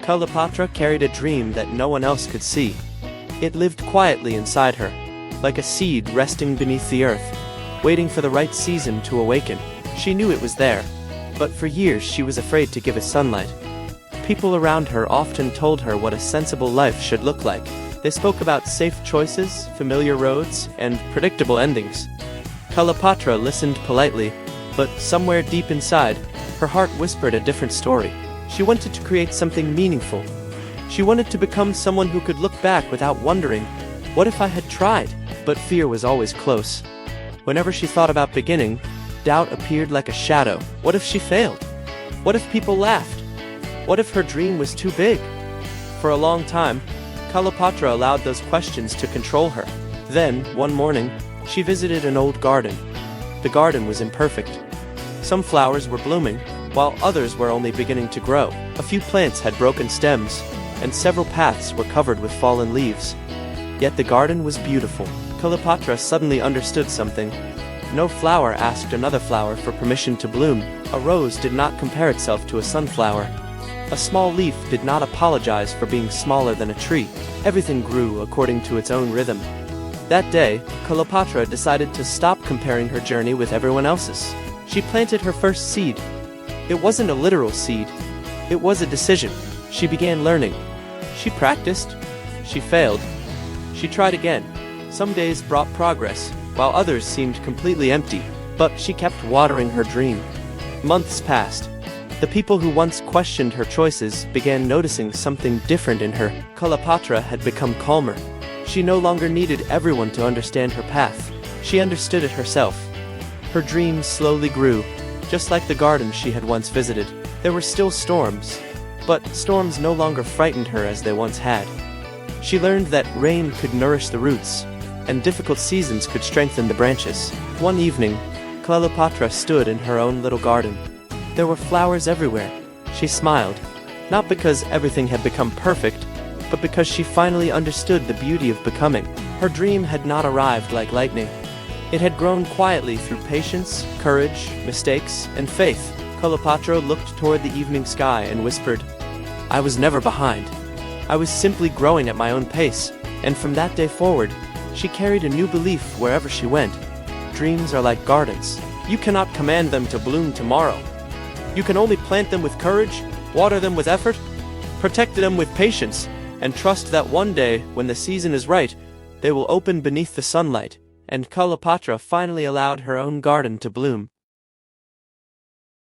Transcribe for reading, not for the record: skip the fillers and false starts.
Klleoppatra carried a dream that no one else could see. It lived quietly inside her, like a seed resting beneath the earth, waiting for the right season to awaken. She knew it was there, but for years she was afraid to give it sunlight. People around her often told her what a sensible life should look like. They spoke about safe choices, familiar roads, and predictable endings. Klleoppatra listened politely, but somewhere deep inside, her heart whispered a different story. She wanted to create something meaningful. She wanted to become someone who could look back without wondering, what if I had tried? But fear was always close. Whenever she thought about beginning, doubt appeared like a shadow. What if she failed? What if people laughed? What if her dream was too big? For a long time, Klleoppatra allowed those questions to control her. Then, one morning, she visited an old garden. The garden was imperfect. Some flowers were blooming, while others were only beginning to grow. A few plants had broken stems, and several paths were covered with fallen leaves. Yet the garden was beautiful. Klleoppatra suddenly understood something. No flower asked another flower for permission to bloom. A rose did not compare itself to a sunflower. A small leaf did not apologize for being smaller than a tree. Everything grew according to its own rhythm. That day, Klleoppatra decided to stop comparing her journey with everyone else's. She planted her first seed. It wasn't a literal seed. It was a decision. She began learning. She practiced. She failed. She tried again. Some days brought progress, while others seemed completely empty. But she kept watering her dream. Months passed. The people who once questioned her choices began noticing something different in her. Klleoppatra had become calmer. She no longer needed everyone to understand her path. She understood it herself. Her dream slowly grew, just like the garden she had once visited. There were still storms, but storms no longer frightened her as they once had. She learned that rain could nourish the roots, and difficult seasons could strengthen the branches. One evening, Klleoppatra stood in her own little garden. There were flowers everywhere. She smiled, not because everything had become perfect, but because she finally understood the beauty of becoming. Her dream had not arrived like lightning. It had grown quietly through patience, courage, mistakes, and faith. Klleoppatra looked toward the evening sky and whispered, "I was never behind. I was simply growing at my own pace." And from that day forward, she carried a new belief wherever she went. Dreams are like gardens. You cannot command them to bloom tomorrow. You can only plant them with courage, water them with effort, protect them with patience, and trust that one day, when the season is right, they will open beneath the sunlight. And Klleoppatra finally allowed her own garden to bloom.